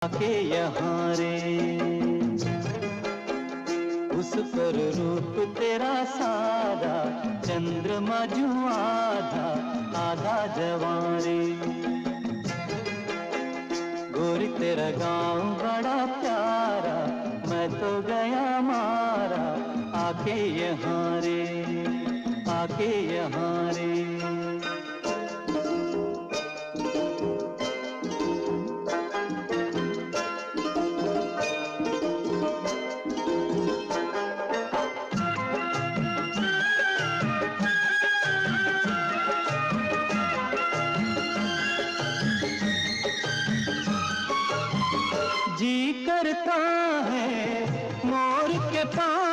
आके यहाँ रे उस पर रूप तेरा सादा, चंद्रमा जो आधा आधा जवां रे। गोरी तेरा गाँव बड़ा प्यारा, मैं तो गया मारा आके यहाँ रे, आके यहाँ रे। जी करता है मोर के पास